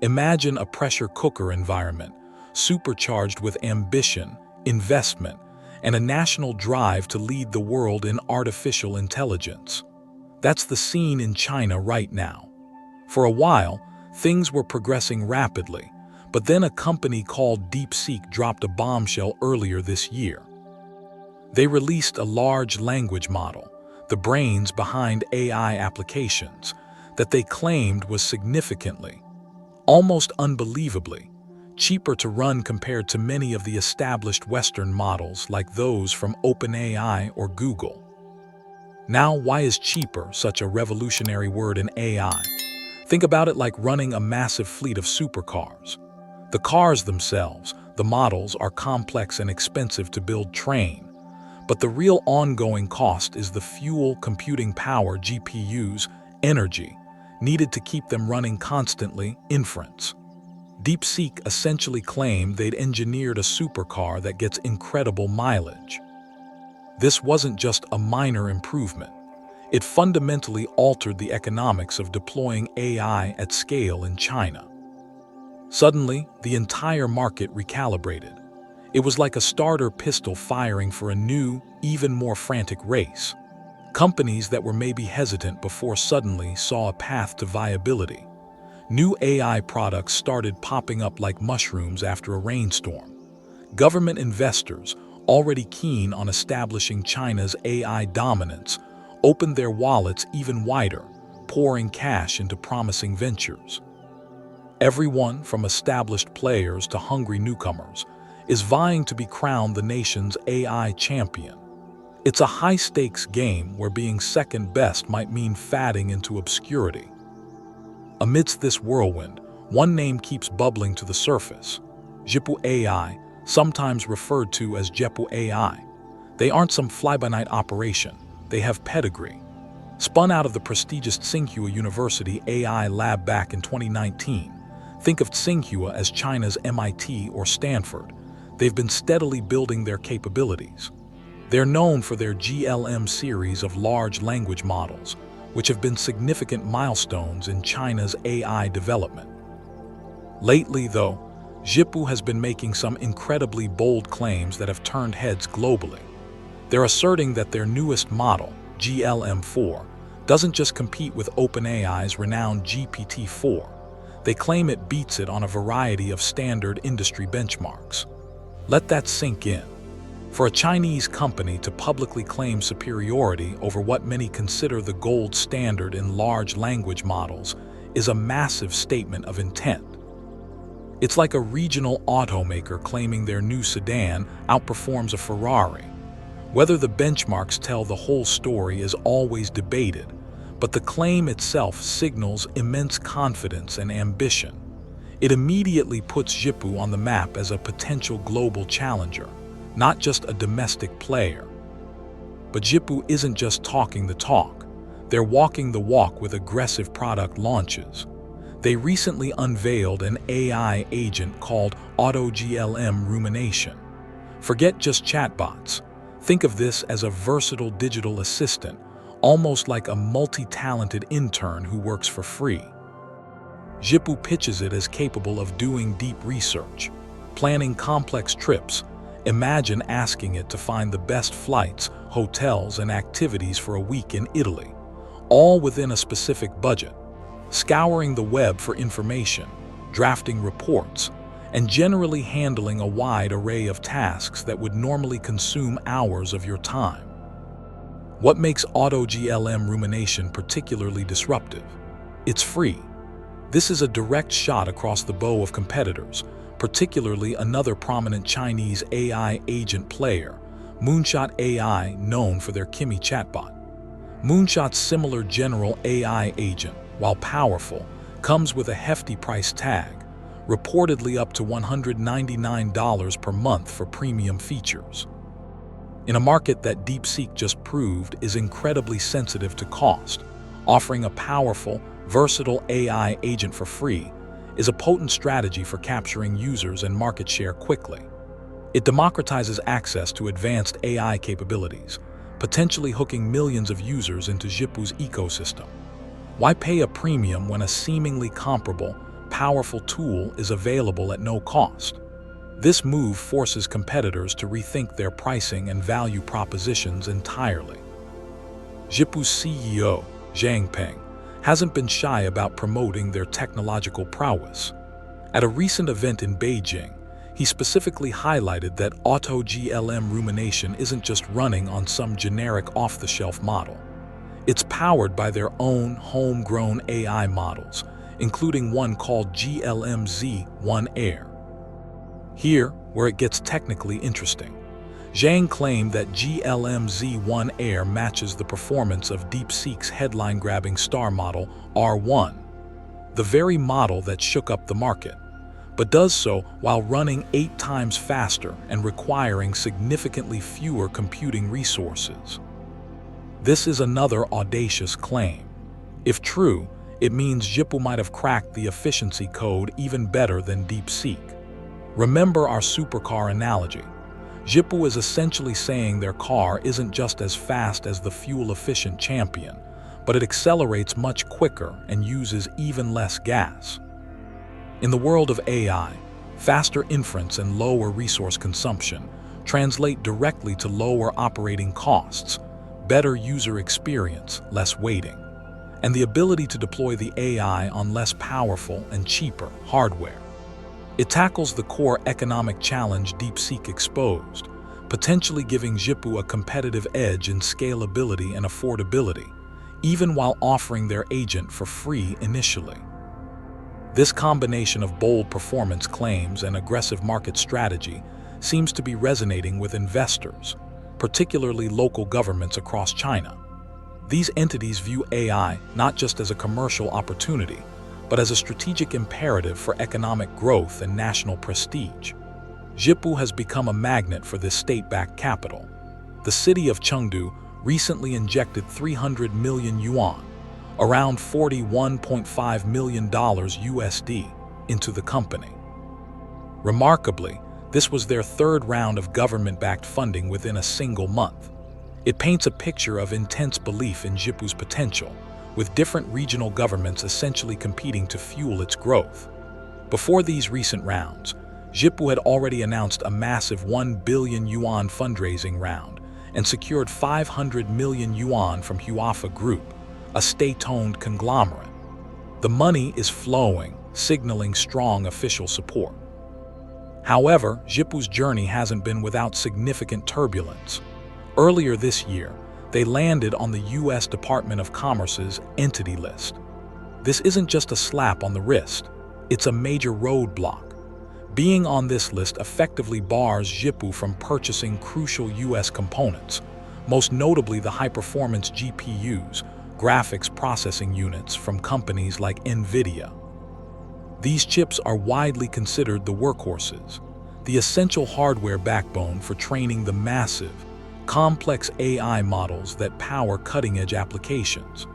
Imagine a pressure cooker environment, supercharged with ambition, investment, and a national drive to lead the world in artificial intelligence. That's the scene in China right now. For a while, things were progressing rapidly, but then a company called DeepSeek dropped a bombshell earlier this year. They released a large language model, the brains behind AI applications, that they claimed was significantly, almost unbelievably, cheaper to run compared to many of the established Western models like those from OpenAI or Google. Now, why is cheaper such a revolutionary word in AI? Think about it like running a massive fleet of supercars. The cars themselves, the models, are complex and expensive to build, train. But the real ongoing cost is the fuel, computing power, GPUs, energy, needed to keep them running constantly, inference. DeepSeek essentially claimed they'd engineered a supercar that gets incredible mileage. This wasn't just a minor improvement. It fundamentally altered the economics of deploying AI at scale in China. Suddenly, the entire market recalibrated. It was like a starter pistol firing for a new, even more frantic race. Companies that were maybe hesitant before suddenly saw a path to viability. New AI products started popping up like mushrooms after a rainstorm. Government investors, already keen on establishing China's AI dominance, opened their wallets even wider, pouring cash into promising ventures. Everyone, from established players to hungry newcomers, is vying to be crowned the nation's AI champion. It's a high-stakes game where being second best might mean fading into obscurity. Amidst this whirlwind, one name keeps bubbling to the surface: Zhipu AI, sometimes referred to as Zhipu AI. They aren't some fly-by-night operation. They have pedigree. Spun out of the prestigious Tsinghua University AI lab back in 2019, think of Tsinghua as China's MIT or Stanford. They've been steadily building their capabilities. They're known for their GLM series of large language models, which have been significant milestones in China's AI development. Lately, though, Zhipu has been making some incredibly bold claims that have turned heads globally. They're asserting that their newest model, GLM-4, doesn't just compete with OpenAI's renowned GPT-4. They claim it beats it on a variety of standard industry benchmarks. Let that sink in. For a Chinese company to publicly claim superiority over what many consider the gold standard in large language models is a massive statement of intent. It's like a regional automaker claiming their new sedan outperforms a Ferrari. Whether the benchmarks tell the whole story is always debated, but the claim itself signals immense confidence and ambition. It immediately puts Zhipu on the map as a potential global challenger, not just a domestic player. But Zhipu isn't just talking the talk. They're walking the walk with aggressive product launches. They recently unveiled an AI agent called AutoGLM Rumination. Forget just chatbots. Think of this as a versatile digital assistant, almost like a multi-talented intern who works for free. Zhipu pitches it as capable of doing deep research, planning complex trips. Imagine asking it to find the best flights, hotels, and activities for a week in Italy, all within a specific budget. Scouring the web for information, drafting reports, and generally handling a wide array of tasks that would normally consume hours of your time. What makes AutoGLM Rumination particularly disruptive? It's free. This is a direct shot across the bow of competitors, particularly another prominent Chinese AI agent player, Moonshot AI, known for their Kimi chatbot. Moonshot's similar general AI agent, while powerful, comes with a hefty price tag, reportedly up to $199 per month for premium features. In a market that DeepSeek just proved is incredibly sensitive to cost, offering a powerful, versatile AI agent for free is a potent strategy for capturing users and market share quickly. It democratizes access to advanced AI capabilities, potentially hooking millions of users into Zhipu's ecosystem. Why pay a premium when a seemingly comparable, powerful tool is available at no cost. This move forces competitors to rethink their pricing and value propositions entirely. Zhipu's CEO, Zhang Peng, hasn't been shy about promoting their technological prowess. At a recent event in Beijing, he specifically highlighted that AutoGLM Rumination isn't just running on some generic off-the-shelf model. It's powered by their own homegrown AI models, including one called GLM-Z1 Air. Here, where it gets technically interesting, Zhang claimed that GLM-Z1 Air matches the performance of DeepSeek's headline-grabbing star model R1, the very model that shook up the market, but does so while running 8 times faster and requiring significantly fewer computing resources. This is another audacious claim. If true, it means Zhipu might have cracked the efficiency code even better than DeepSeek. Remember our supercar analogy. Zhipu is essentially saying their car isn't just as fast as the fuel-efficient champion, but it accelerates much quicker and uses even less gas. In the world of AI, faster inference and lower resource consumption translate directly to lower operating costs, better user experience, less waiting, and the ability to deploy the AI on less powerful and cheaper hardware. It tackles the core economic challenge DeepSeek exposed, potentially giving Zhipu a competitive edge in scalability and affordability, even while offering their agent for free initially. This combination of bold performance claims and aggressive market strategy seems to be resonating with investors, particularly local governments across China. These entities view AI not just as a commercial opportunity, but as a strategic imperative for economic growth and national prestige. Zhipu has become a magnet for this state-backed capital. The city of Chengdu recently injected 300 million yuan, around $41.5 million USD, into the company. Remarkably, this was their third round of government-backed funding within a single month. It paints a picture of intense belief in Zhipu's potential, with different regional governments essentially competing to fuel its growth. Before these recent rounds, Zhipu had already announced a massive 1 billion yuan fundraising round and secured 500 million yuan from Huafa Group, a state-owned conglomerate. The money is flowing, signaling strong official support. However, Zhipu's journey hasn't been without significant turbulence. Earlier this year, they landed on the U.S. Department of Commerce's Entity List. This isn't just a slap on the wrist, it's a major roadblock. Being on this list effectively bars Zhipu from purchasing crucial U.S. components, most notably the high-performance GPUs, graphics processing units, from companies like NVIDIA. These chips are widely considered the workhorses, the essential hardware backbone for training the massive, complex AI models that power cutting-edge applications.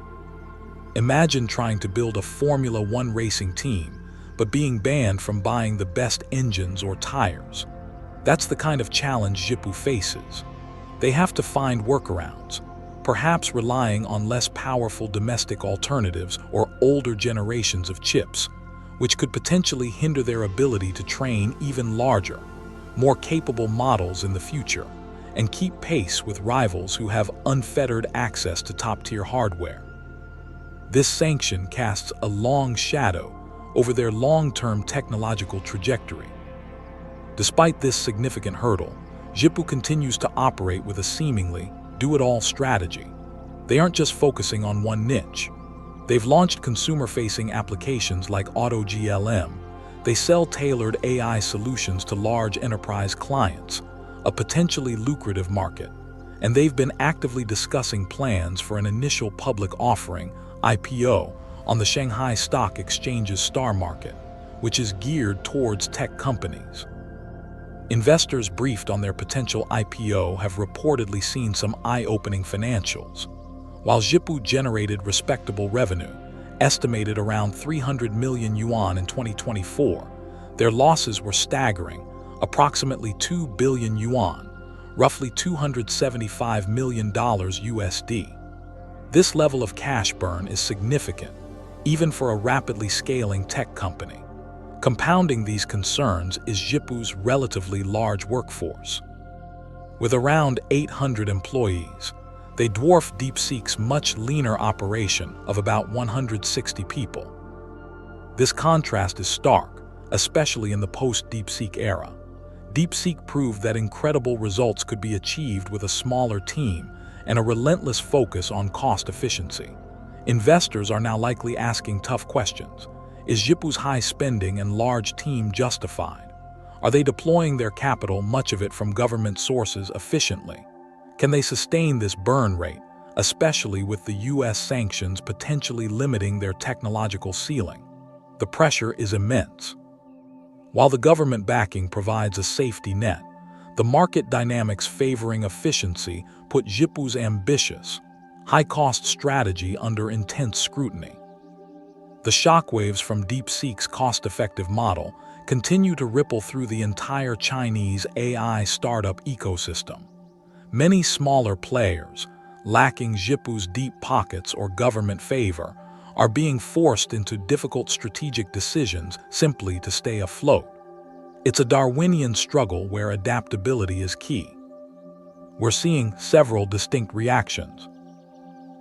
Imagine trying to build a Formula One racing team, but being banned from buying the best engines or tires. That's the kind of challenge Zhipu faces. They have to find workarounds, perhaps relying on less powerful domestic alternatives or older generations of chips, which could potentially hinder their ability to train even larger, more capable models in the future, and keep pace with rivals who have unfettered access to top-tier hardware. This sanction casts a long shadow over their long-term technological trajectory. Despite this significant hurdle, Zhipu continues to operate with a seemingly do-it-all strategy. They aren't just focusing on one niche. They've launched consumer-facing applications like AutoGLM. They sell tailored AI solutions to large enterprise clients, a potentially lucrative market, and they've been actively discussing plans for an initial public offering, IPO, on the Shanghai Stock Exchange's Star Market, which is geared towards tech companies. Investors briefed on their potential IPO have reportedly seen some eye-opening financials. While Zhipu generated respectable revenue, estimated around 300 million yuan in 2024, their losses were staggering, approximately 2 billion yuan, roughly $275 million USD. This level of cash burn is significant, even for a rapidly scaling tech company. Compounding these concerns is Zhipu's relatively large workforce. With around 800 employees, they dwarf DeepSeek's much leaner operation of about 160 people. This contrast is stark, especially in the post-DeepSeek era. DeepSeek proved that incredible results could be achieved with a smaller team and a relentless focus on cost efficiency. Investors are now likely asking tough questions. Is Zhipu's high spending and large team justified? Are they deploying their capital, much of it from government sources, efficiently? Can they sustain this burn rate, especially with the US sanctions potentially limiting their technological ceiling? The pressure is immense. While the government backing provides a safety net, the market dynamics favoring efficiency put Zhipu's ambitious, high-cost strategy under intense scrutiny. The shockwaves from DeepSeek's cost-effective model continue to ripple through the entire Chinese AI startup ecosystem. Many smaller players, lacking Zhipu's deep pockets or government favor, are being forced into difficult strategic decisions simply to stay afloat. It's a Darwinian struggle where adaptability is key. We're seeing several distinct reactions.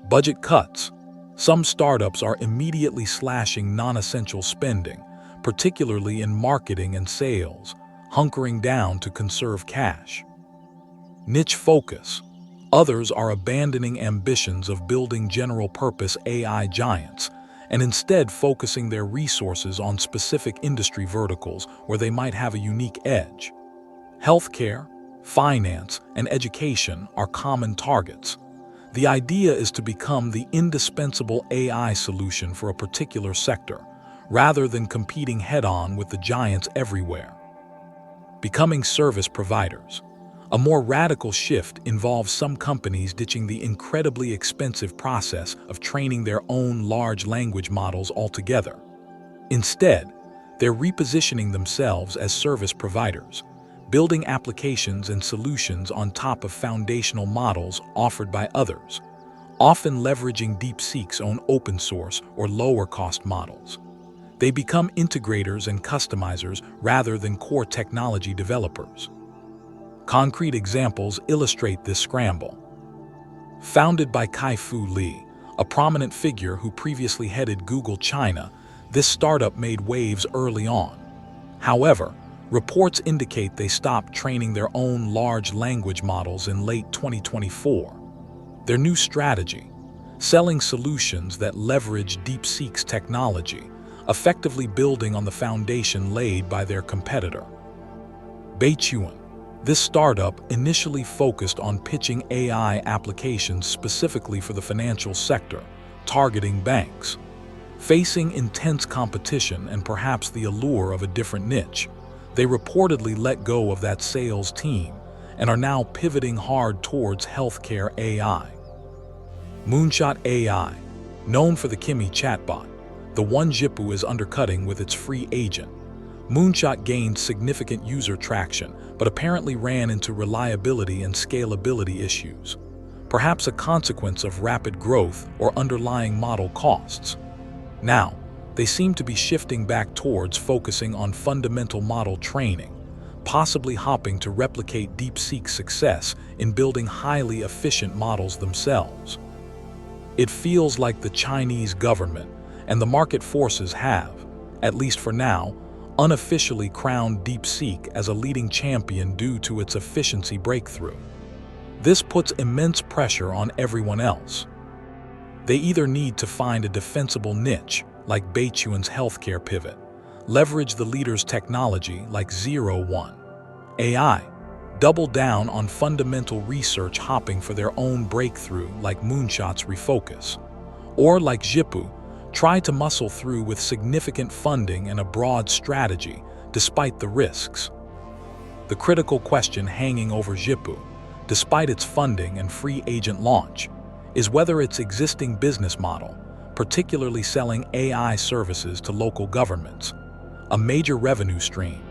Budget cuts. Some startups are immediately slashing non-essential spending, particularly in marketing and sales, hunkering down to conserve cash. Niche focus. Others are abandoning ambitions of building general-purpose AI giants and instead focusing their resources on specific industry verticals where they might have a unique edge. Healthcare, finance, and education are common targets. The idea is to become the indispensable AI solution for a particular sector, rather than competing head-on with the giants everywhere. Becoming service providers. A more radical shift involves some companies ditching the incredibly expensive process of training their own large language models altogether. Instead, they're repositioning themselves as service providers, building applications and solutions on top of foundational models offered by others, often leveraging DeepSeek's own open-source or lower-cost models. They become integrators and customizers rather than core technology developers. Concrete examples illustrate this scramble. Founded by Kai-Fu Lee, a prominent figure who previously headed Google China, this startup made waves early on. However, reports indicate they stopped training their own large language models in late 2024. Their new strategy, selling solutions that leverage DeepSeek's technology, effectively building on the foundation laid by their competitor. Baichuan. This startup initially focused on pitching AI applications specifically for the financial sector, targeting banks. Facing intense competition and perhaps the allure of a different niche, they reportedly let go of that sales team and are now pivoting hard towards healthcare AI. Moonshot AI, known for the Kimi chatbot, the one Zhipu is undercutting with its free agent. Moonshot gained significant user traction, but apparently ran into reliability and scalability issues, perhaps a consequence of rapid growth or underlying model costs. Now, they seem to be shifting back towards focusing on fundamental model training, possibly hoping to replicate DeepSeek's success in building highly efficient models themselves. It feels like the Chinese government and the market forces have, at least for now, unofficially crowned DeepSeek as a leading champion due to its efficiency breakthrough. This puts immense pressure on everyone else. They either need to find a defensible niche, like Baichuan's healthcare pivot, leverage the leader's technology like Zhipu AI, double down on fundamental research hopping for their own breakthrough like Moonshot's refocus, or like Zhipu, try to muscle through with significant funding and a broad strategy, despite the risks. The critical question hanging over Zhipu, despite its funding and free agent launch, is whether its existing business model, particularly selling AI services to local governments, a major revenue stream,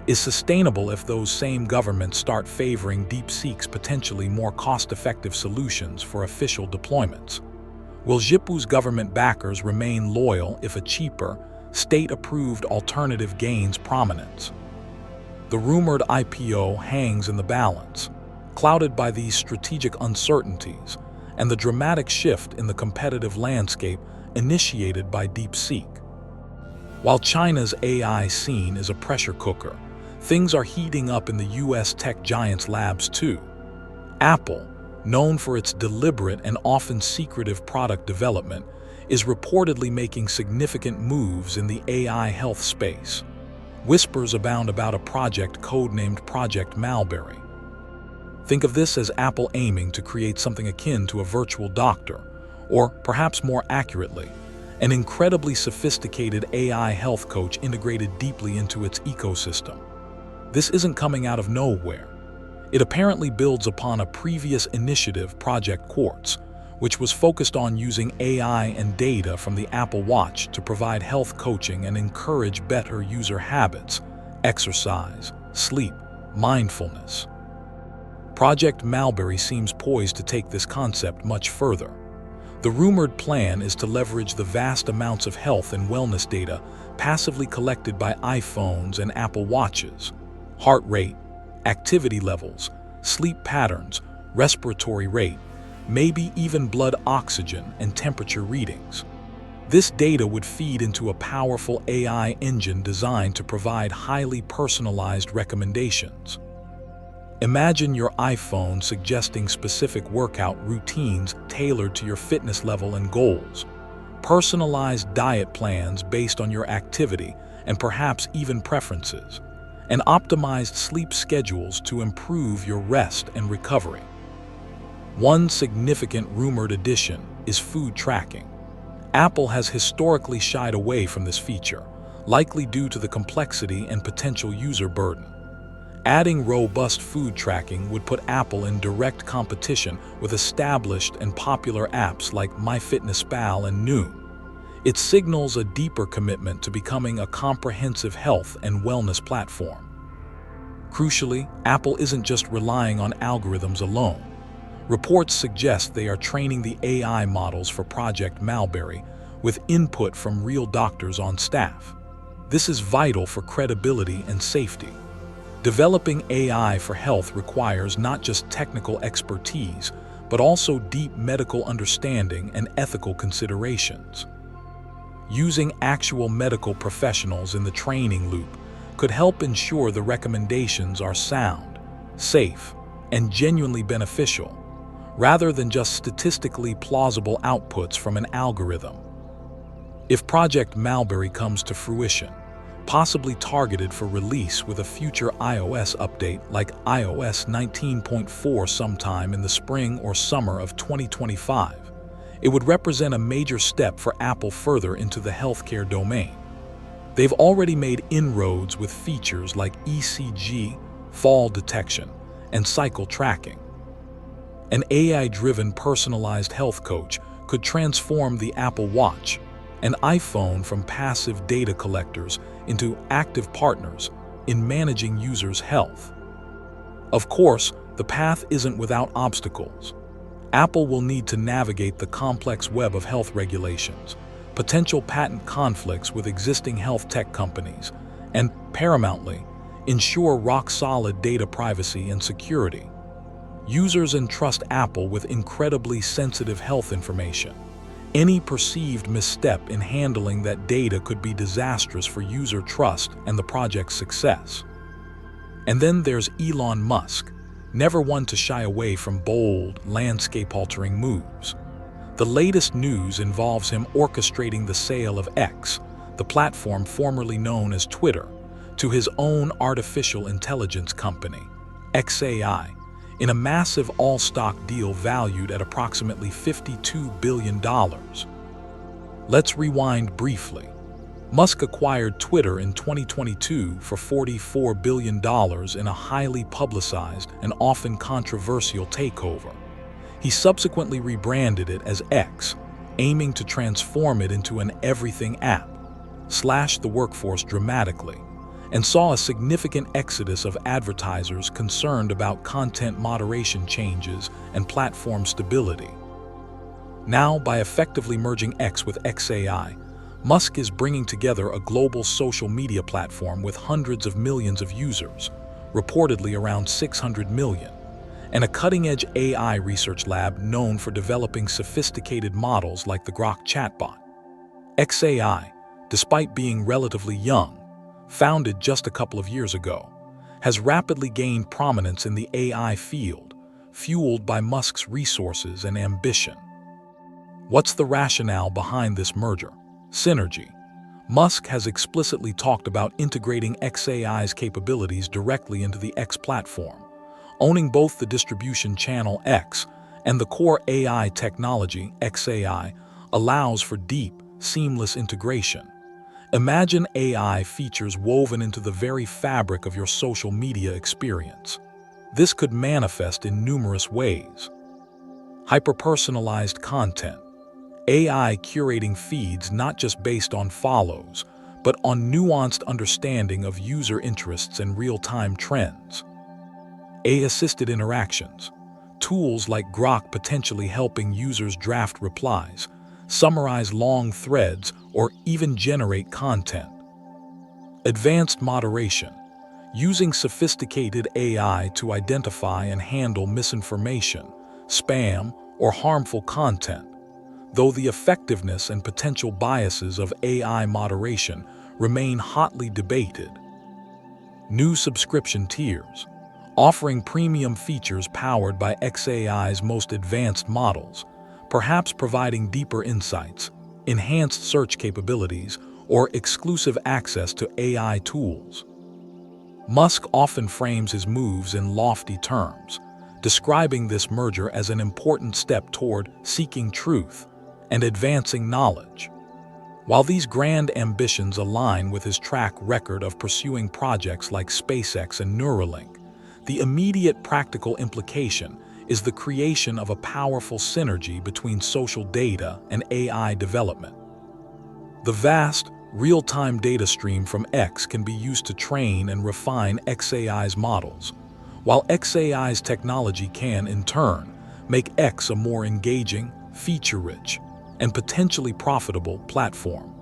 is sustainable if those same governments start favoring DeepSeek's potentially more cost-effective solutions for official deployments. Will Zhipu's government backers remain loyal if a cheaper, state-approved alternative gains prominence. The rumored IPO hangs in the balance, clouded by these strategic uncertainties and the dramatic shift in the competitive landscape initiated by DeepSeek. While China's AI scene is a pressure cooker, things are heating up in the US tech giant's labs too. Apple, known for its deliberate and often secretive product development, is reportedly making significant moves in the AI health space. Whispers abound about a project codenamed Project Malberry. Think of this as Apple aiming to create something akin to a virtual doctor, or perhaps more accurately, an incredibly sophisticated AI health coach integrated deeply into its ecosystem. This isn't coming out of nowhere. It apparently builds upon a previous initiative, Project Quartz, which was focused on using AI and data from the Apple Watch to provide health coaching and encourage better user habits, exercise, sleep, mindfulness. Project Malberry seems poised to take this concept much further. The rumored plan is to leverage the vast amounts of health and wellness data passively collected by iPhones and Apple Watches, heart rate, activity levels, sleep patterns, respiratory rate, maybe even blood oxygen and temperature readings. This data would feed into a powerful AI engine designed to provide highly personalized recommendations. Imagine your iPhone suggesting specific workout routines tailored to your fitness level and goals, personalized diet plans based on your activity and perhaps even preferences, and optimized sleep schedules to improve your rest and recovery. One significant rumored addition is food tracking. Apple has historically shied away from this feature, likely due to the complexity and potential user burden. Adding robust food tracking would put Apple in direct competition with established and popular apps like MyFitnessPal and Noom. It signals a deeper commitment to becoming a comprehensive health and wellness platform. Crucially, Apple isn't just relying on algorithms alone. Reports suggest they are training the AI models for Project Malberry with input from real doctors on staff. This is vital for credibility and safety. Developing AI for health requires not just technical expertise, but also deep medical understanding and ethical considerations. Using actual medical professionals in the training loop could help ensure the recommendations are sound, safe, and genuinely beneficial, rather than just statistically plausible outputs from an algorithm. If Project Malberry comes to fruition, possibly targeted for release with a future iOS update like iOS 19.4 sometime in the spring or summer of 2025, it would represent a major step for Apple further into the healthcare domain. They've already made inroads with features like ECG, fall detection, and cycle tracking. An AI-driven personalized health coach could transform the Apple Watch, an iPhone, from passive data collectors into active partners in managing users' health. Of course, the path isn't without obstacles. Apple will need to navigate the complex web of health regulations, potential patent conflicts with existing health tech companies, and, paramountly, ensure rock-solid data privacy and security. Users entrust Apple with incredibly sensitive health information. Any perceived misstep in handling that data could be disastrous for user trust and the project's success. And then there's Elon Musk, never one to shy away from bold, landscape-altering moves. The latest news involves him orchestrating the sale of X, the platform formerly known as Twitter, to his own artificial intelligence company, xAI, in a massive all-stock deal valued at approximately $52 billion. Let's rewind briefly. Musk acquired Twitter in 2022 for $44 billion in a highly publicized and often controversial takeover. He subsequently rebranded it as X, aiming to transform it into an everything app, slashed the workforce dramatically, and saw a significant exodus of advertisers concerned about content moderation changes and platform stability. Now, by effectively merging X with xAI, Musk is bringing together a global social media platform with hundreds of millions of users, reportedly around 600 million, and a cutting-edge AI research lab known for developing sophisticated models like the Grok chatbot. xAI, despite being relatively young, founded just a couple of years ago, has rapidly gained prominence in the AI field, fueled by Musk's resources and ambition. What's the rationale behind this merger? Synergy. Musk has explicitly talked about integrating xAI's capabilities directly into the X platform, owning both the distribution channel X and the core AI technology. xAI allows for deep, seamless integration. Imagine AI features woven into the very fabric of your social media experience. This could manifest in numerous ways. Hyper-personalized content. AI curating feeds not just based on follows, but on nuanced understanding of user interests and real-time trends. AI-assisted interactions. Tools like Grok potentially helping users draft replies, summarize long threads, or even generate content. Advanced moderation. Using sophisticated AI to identify and handle misinformation, spam, or harmful content. Though the effectiveness and potential biases of AI moderation remain hotly debated. New subscription tiers. Offering premium features powered by xAI's most advanced models, perhaps providing deeper insights, enhanced search capabilities, or exclusive access to AI tools. Musk often frames his moves in lofty terms, describing this merger as an important step toward seeking truth and advancing knowledge. While these grand ambitions align with his track record of pursuing projects like SpaceX and Neuralink, the immediate practical implication is the creation of a powerful synergy between social data and AI development. The vast, real-time data stream from X can be used to train and refine xAI's models, while xAI's technology can, in turn, make X a more engaging, feature-rich, and potentially profitable platform.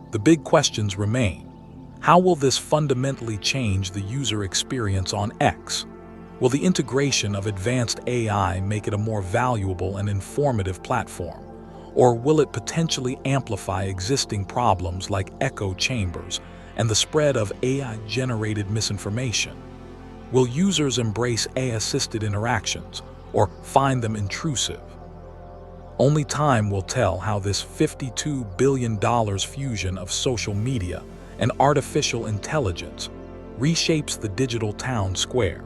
The big questions remain. How will this fundamentally change the user experience on X? Will the integration of advanced AI make it a more valuable and informative platform? Or will it potentially amplify existing problems like echo chambers and the spread of AI-generated misinformation? Will users embrace AI-assisted interactions or find them intrusive? Only time will tell how this $52 billion fusion of social media and artificial intelligence reshapes the digital town square.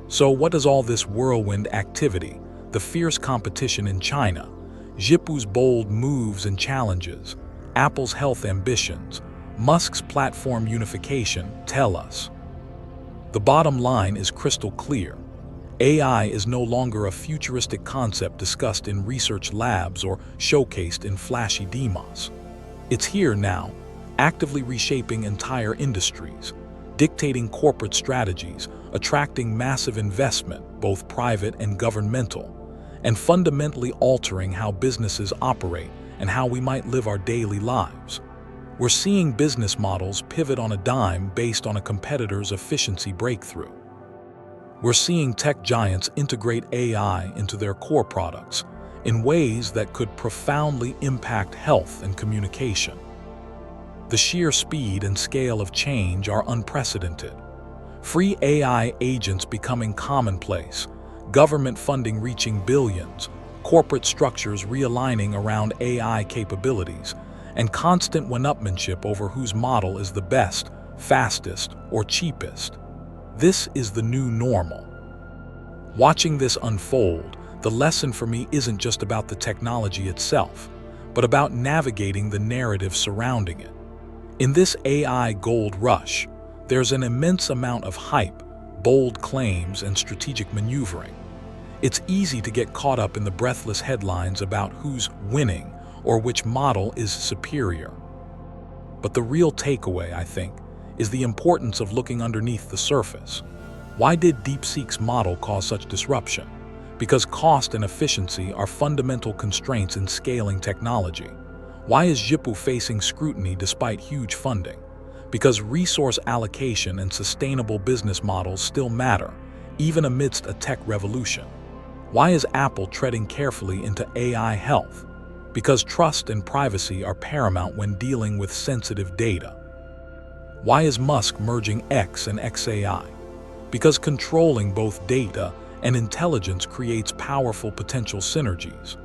So what does all this whirlwind activity, the fierce competition in China, Zhipu's bold moves and challenges, Apple's health ambitions, Musk's platform unification tell us? The bottom line is crystal clear. AI is no longer a futuristic concept discussed in research labs or showcased in flashy demos. It's here now, actively reshaping entire industries, dictating corporate strategies, attracting massive investment, both private and governmental, and fundamentally altering how businesses operate and how we might live our daily lives. We're seeing business models pivot on a dime based on a competitor's efficiency breakthrough. We're seeing tech giants integrate AI into their core products in ways that could profoundly impact health and communication. The sheer speed and scale of change are unprecedented. Free AI agents becoming commonplace, government funding reaching billions, corporate structures realigning around AI capabilities, and constant one-upmanship over whose model is the best, fastest, or cheapest. This is the new normal. Watching this unfold, the lesson for me isn't just about the technology itself, but about navigating the narrative surrounding it. In this AI gold rush, there's an immense amount of hype, bold claims, and strategic maneuvering. It's easy to get caught up in the breathless headlines about who's winning or which model is superior. But the real takeaway, I think, is the importance of looking underneath the surface. Why did DeepSeek's model cause such disruption? Because cost and efficiency are fundamental constraints in scaling technology. Why is Zhipu facing scrutiny despite huge funding? Because resource allocation and sustainable business models still matter, even amidst a tech revolution. Why is Apple treading carefully into AI health? Because trust and privacy are paramount when dealing with sensitive data. Why is Musk merging X and XAI? Because controlling both data and intelligence creates powerful potential synergies.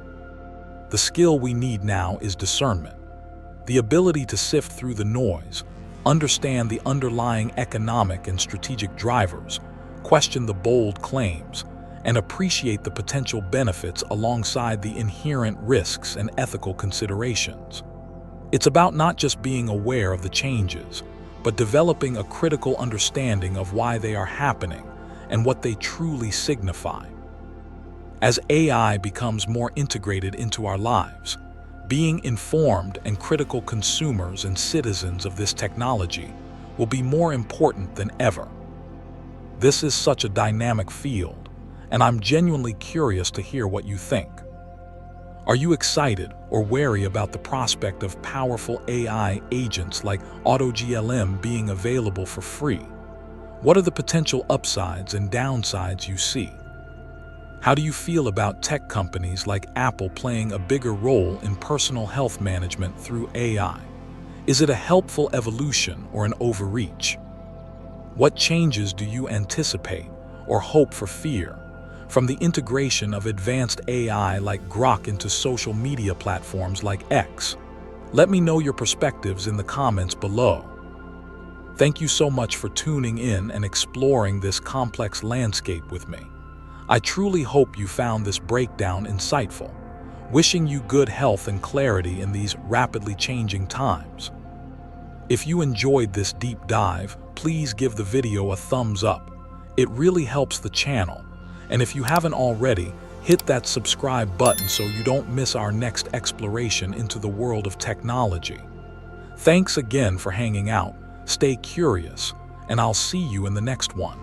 The skill we need now is discernment, the ability to sift through the noise, understand the underlying economic and strategic drivers, question the bold claims, and appreciate the potential benefits alongside the inherent risks and ethical considerations. It's about not just being aware of the changes, but developing a critical understanding of why they are happening and what they truly signify. As AI becomes more integrated into our lives, being informed and critical consumers and citizens of this technology will be more important than ever. This is such a dynamic field, and I'm genuinely curious to hear what you think. Are you excited or wary about the prospect of powerful AI agents like AutoGLM being available for free? What are the potential upsides and downsides you see? How do you feel about tech companies like Apple playing a bigger role in personal health management through AI? Is it a helpful evolution or an overreach? What changes do you anticipate or hope for fear from the integration of advanced AI like Grok into social media platforms like X? Let me know your perspectives in the comments below. Thank you so much for tuning in and exploring this complex landscape with me. I truly hope you found this breakdown insightful. Wishing you good health and clarity in these rapidly changing times. If you enjoyed this deep dive, please give the video a thumbs up. It really helps the channel. And if you haven't already, hit that subscribe button so you don't miss our next exploration into the world of technology. Thanks again for hanging out. Stay curious, and I'll see you in the next one.